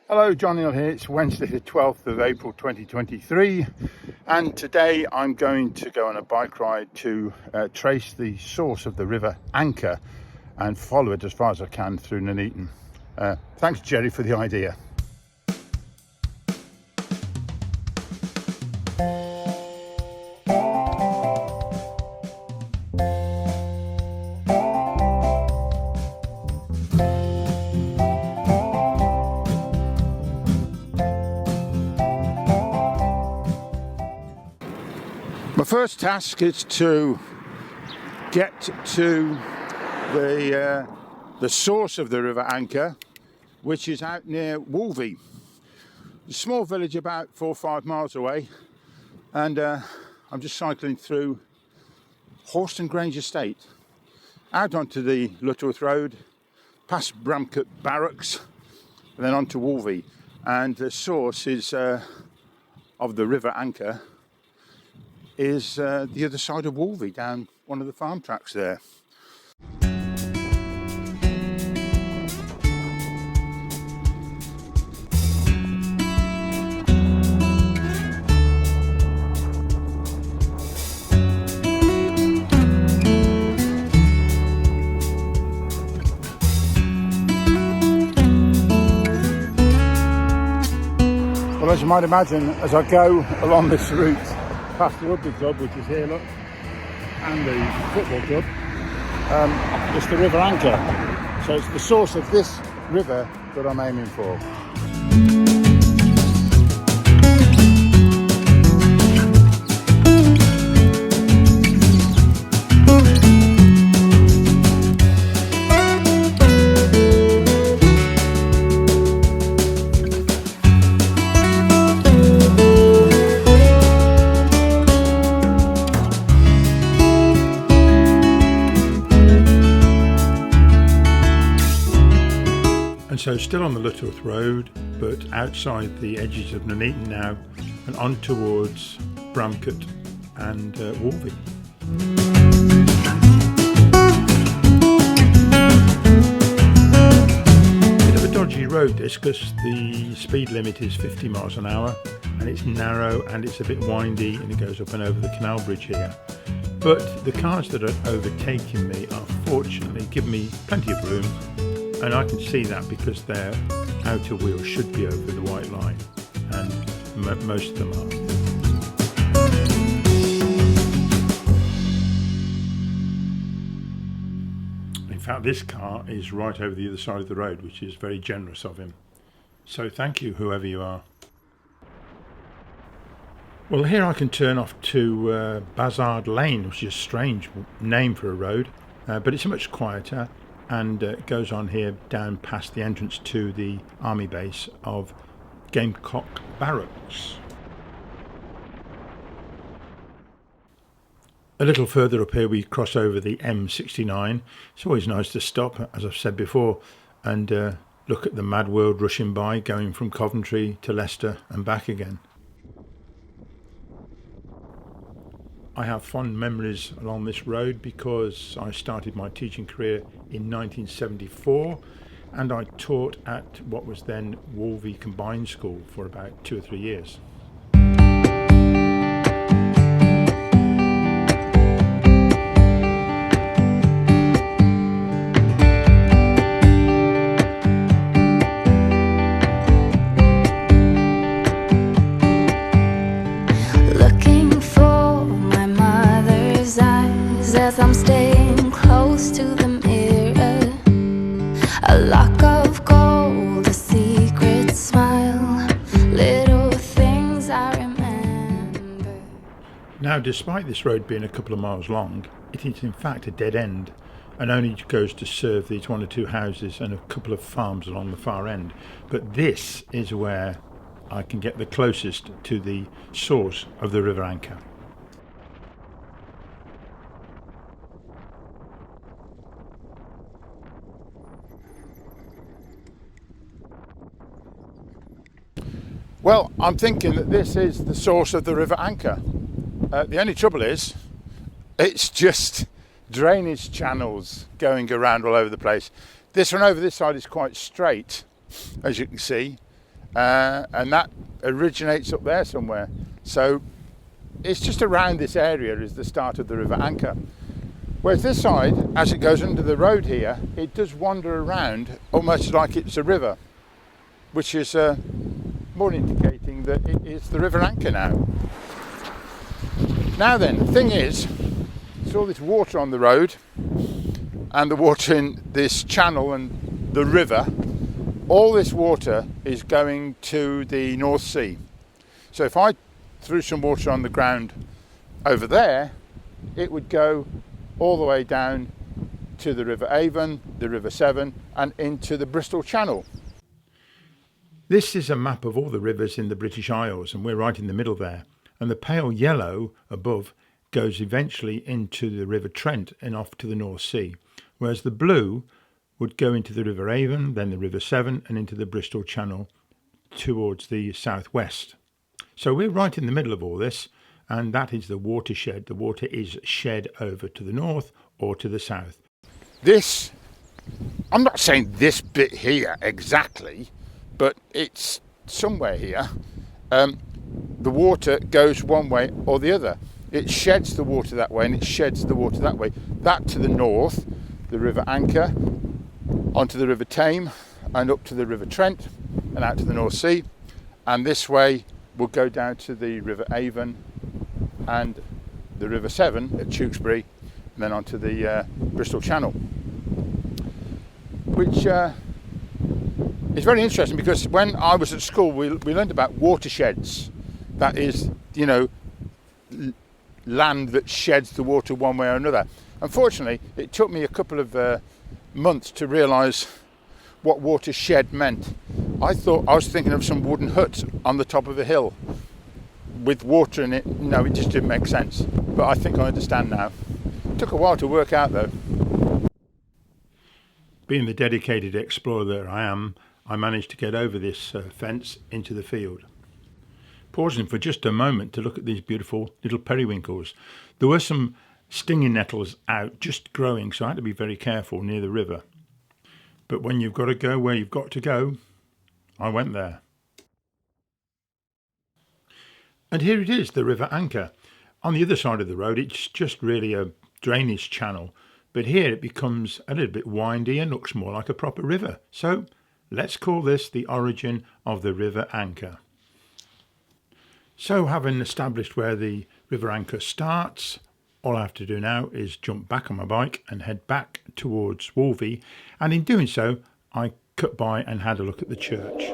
Hello, John Neal here. It's Wednesday the 12th of April 2023 and today I'm going to go on a bike ride to trace the source of the River Anker and follow it as far as I can through Nuneaton. Thanks Jerry for the idea. My first task is to get to the source of the River Anker, which is out near Wolvey, a small village about 4 or 5 miles away, and I'm just cycling through Horston Grange Estate, out onto the Lutterworth Road, past Bramcote Barracks, and then onto Wolvey. And the source is of the River Anker is the other side of Wolvey, down one of the farm tracks there. Well, as you might imagine, as I go along this route, past the rugby club, which is here, look, and the football club, it's the River Anker. So it's the source of this river that I'm aiming for. So still on the Lutterworth Road, but outside the edges of Nuneaton now, and on towards Bramcote and Wolvey. Bit of a dodgy road this, because the speed limit is 50 miles an hour, and it's narrow and it's a bit windy, and it goes up and over the canal bridge here. But the cars that are overtaking me are fortunately giving me plenty of room. And I can see that because their outer wheels should be over the white line, and most of them are. In fact, this car is right over the other side of the road, which is very generous of him. So thank you, whoever you are. Well, here I can turn off to Bazard Lane, which is a strange name for a road, but it's much quieter. And it goes on here down past the entrance to the army base of Gamecock Barracks. A little further up here we cross over the M69. It's always nice to stop, as I've said before, and look at the mad world rushing by, going from Coventry to Leicester and back again. I have fond memories along this road because I started my teaching career in 1974 and I taught at what was then Wolvey Combined School for about 2 or 3 years. As I'm staying close to the mirror, a lock of gold, a secret smile, little things I remember. Now, despite this road being a couple of miles long, it is in fact a dead end and only goes to serve these 1 or 2 houses and a couple of farms along the far end. But this is where I can get the closest to the source of the River Anker. Well, I'm thinking that this is the source of the River Anker. The only trouble is, it's just drainage channels going around all over the place. This one over this side is quite straight, as you can see, and that originates up there somewhere. So it's just around this area is the start of the River Anker. Whereas this side, as it goes under the road here, it does wander around almost like it's a river, which is more indicating that it is the River Anker now. Now then, the thing is, there's all this water on the road, and the water in this channel and the river, all this water is going to the North Sea. So if I threw some water on the ground over there, it would go all the way down to the River Avon, the River Severn, and into the Bristol Channel. This is a map of all the rivers in the British Isles, and we're right in the middle there. And the pale yellow above goes eventually into the River Trent and off to the North Sea, whereas the blue would go into the River Avon, then the River Severn, and into the Bristol Channel towards the southwest. So we're right in the middle of all this, and that is the watershed. The water is shed over to the north or to the south. This, I'm not saying this bit here exactly, but it's somewhere here. The water goes one way or the other. It sheds the water that way and it sheds the water that way. That to the north, the River Anker, onto the River Tame and up to the River Trent and out to the North Sea. And this way will go down to the River Avon and the River Severn at Tewkesbury and then onto the Bristol Channel. Which is very interesting because when I was at school we learned about watersheds. That is, you know, land that sheds the water one way or another. Unfortunately, it took me a couple of months to realise what watershed meant. I was thinking of some wooden huts on the top of a hill with water in it. No, it just didn't make sense. But I think I understand now. It took a while to work out though. Being the dedicated explorer that I am, I managed to get over this fence into the field. Pausing for just a moment to look at these beautiful little periwinkles. There were some stinging nettles out just growing, so I had to be very careful near the river. But when you've got to go where you've got to go, I went there. And here it is, the River Anker. On the other side of the road, it's just really a drainage channel, but here it becomes a little bit windy and looks more like a proper river. So let's call this the origin of the River Anker. So having established where the River Anker starts, all I have to do now is jump back on my bike and head back towards Wolvey, and in doing so I cut by and had a look at the church.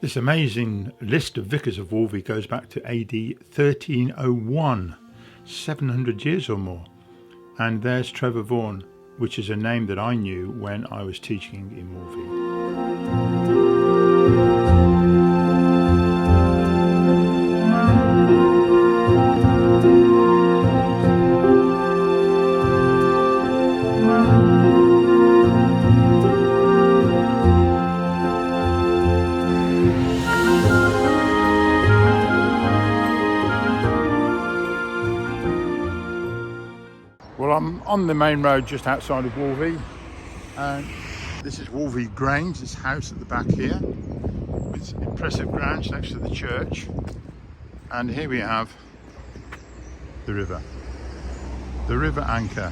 This amazing list of vicars of Wolvey goes back to AD 1301, 700 years or more. And there's Trevor Vaughan, which is a name that I knew when I was teaching in Wolvey. Well, I'm on the main road just outside of Wolvey, and this is Wolvey Grange, this house at the back here, with impressive grounds next to the church. And here we have the river Anker,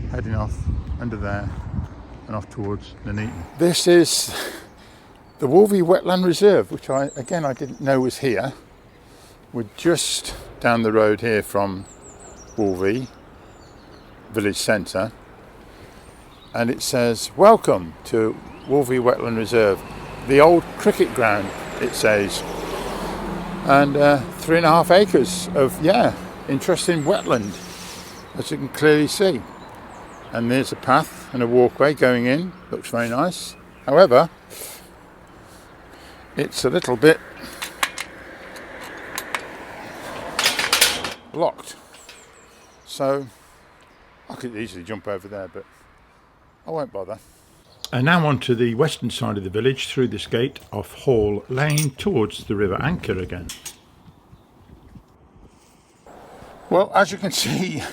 heading off under there and off towards Nuneaton. This is the Wolvey Wetland Reserve, which I didn't know was here. We're just down the road here from Wolvey village centre, and it says welcome to Wolvey Wetland Reserve, the old cricket ground, it says, and 3.5 acres of interesting wetland, as you can clearly see. And there's a path and a walkway going in, looks very nice. However, it's a little bit blocked, so I could easily jump over there, but I won't bother. And now on to the western side of the village through this gate off Hall Lane towards the River Anker again. Well, as you can see,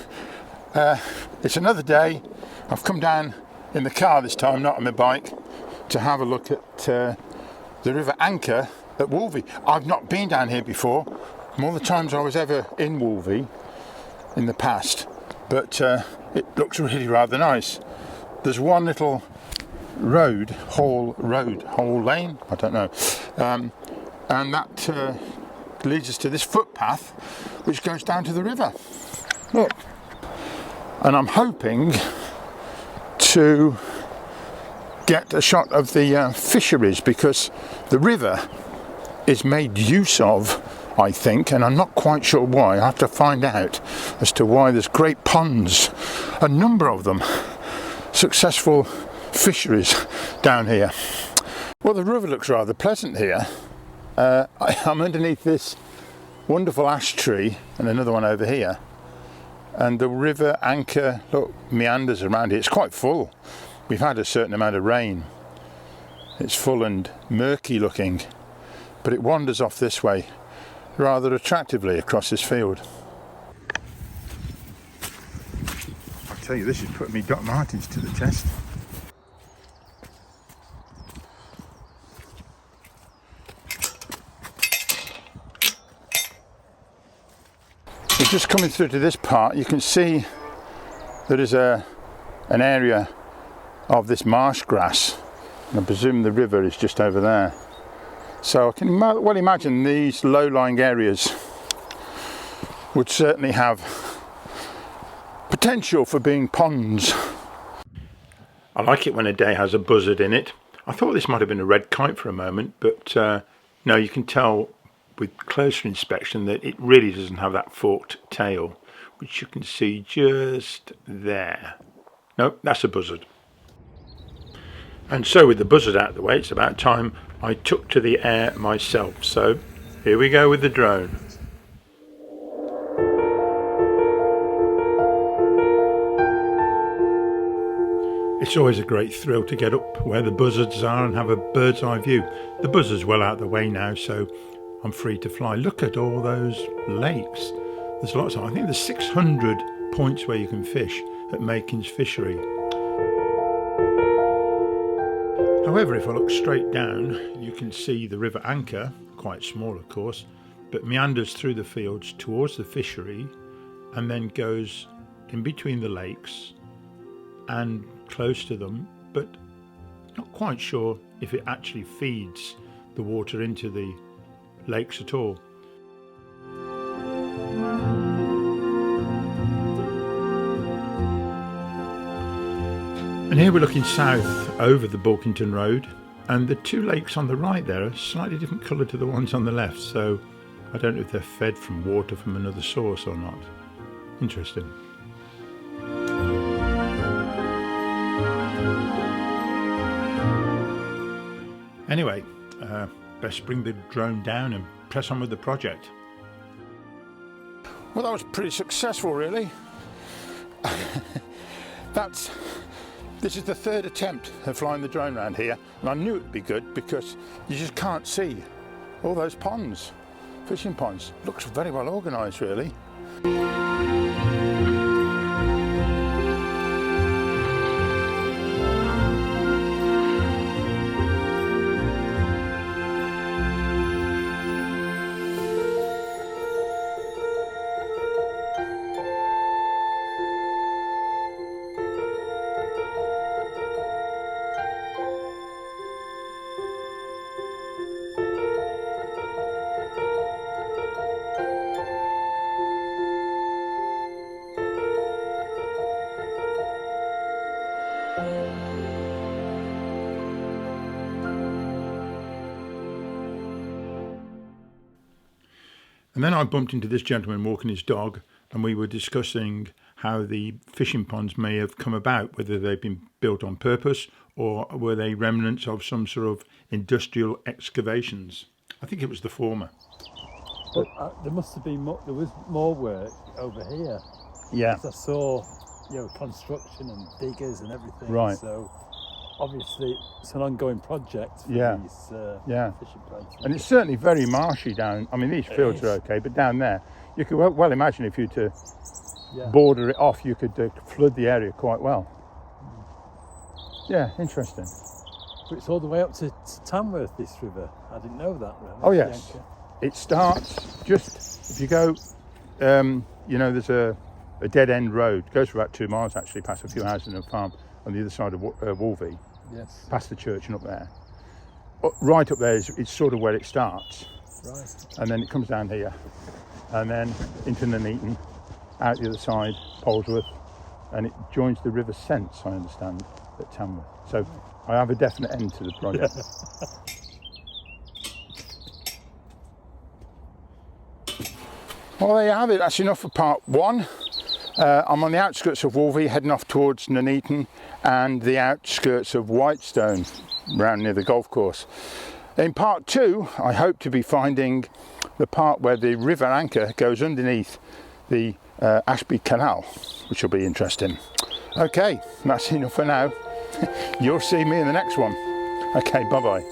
it's another day. I've come down in the car this time, not on my bike, to have a look at the River Anker at Wolvey. I've not been down here before. More the times I was ever in Wolvey in the past, but it looks really rather nice. There's one little road, Hall Lane, I don't know, and that leads us to this footpath which goes down to the river. Look, and I'm hoping to get a shot of the fisheries, because the river is made use of, I think, and I'm not quite sure why. I have to find out as to why. There's great ponds, a number of them, successful fisheries down here. Well, the river looks rather pleasant here. I'm underneath this wonderful ash tree and another one over here, and the River Anker, look, meanders around here. It's quite full. We've had a certain amount of rain. It's full and murky looking, but it wanders off this way rather attractively across this field. I tell you, this is putting me Doc Martens to the test. We're just coming through to this part. You can see there is an area of this marsh grass, and I presume the river is just over there. So I can well imagine these low-lying areas would certainly have potential for being ponds. I like it when a day has a buzzard in it. I thought this might have been a red kite for a moment, but no, you can tell with closer inspection that it really doesn't have that forked tail, which you can see just there. No, that's a buzzard. And so with the buzzard out of the way, it's about time I took to the air myself. So here we go with the drone. It's always a great thrill to get up where the buzzards are and have a bird's eye view. The buzzard's well out of the way now, so I'm free to fly. Look at all those lakes. There's lots of, I think there's 600 points where you can fish at Makin's Fishery. However, if I look straight down, you can see the River Anker, quite small of course, but meanders through the fields towards the fishery and then goes in between the lakes and close to them, but not quite sure if it actually feeds the water into the lakes at all. And here we're looking south over the Bulkington Road, and the two lakes on the right there are slightly different colour to the ones on the left, so I don't know if they're fed from water from another source or not. Interesting. Anyway, best bring the drone down and press on with the project. Well, that was pretty successful, really. This is the third attempt of flying the drone around here, and I knew it'd be good because you just can't see all those ponds, fishing ponds. Looks very well organised, really. And then I bumped into this gentleman walking his dog, and we were discussing how the fishing ponds may have come about, whether they've been built on purpose or were they remnants of some sort of industrial excavations. I think it was the former. But there must have been there was more work over here. Yeah. I saw construction and diggers and everything. Right. So obviously it's an ongoing project for these fishing places. And it's certainly very marshy down. I mean, these fields are okay, but down there, you could well imagine if you were to border it off, you could flood the area quite well. Yeah, interesting. But it's all the way up to Tamworth, this river. I didn't know that, really. Oh yes, it starts just, if you go, there's a dead end road, goes for about 2 miles actually, past a few houses and a farm on the other side of Wolvey, past the church and up there. Right up there is sort of where it starts. Right. And then it comes down here, and then into Nuneaton, out the other side, Polesworth, and it joins the River Sence, I understand, at Tamworth. So I have a definite end to the project. Well, there you have it. That's enough for part 1. I'm on the outskirts of Wolvey, heading off towards Nuneaton and the outskirts of Whitestone, round near the golf course. In part 2, I hope to be finding the part where the River Anker goes underneath the Ashby Canal, which will be interesting. Okay, that's enough for now. You'll see me in the next one. Okay, bye-bye.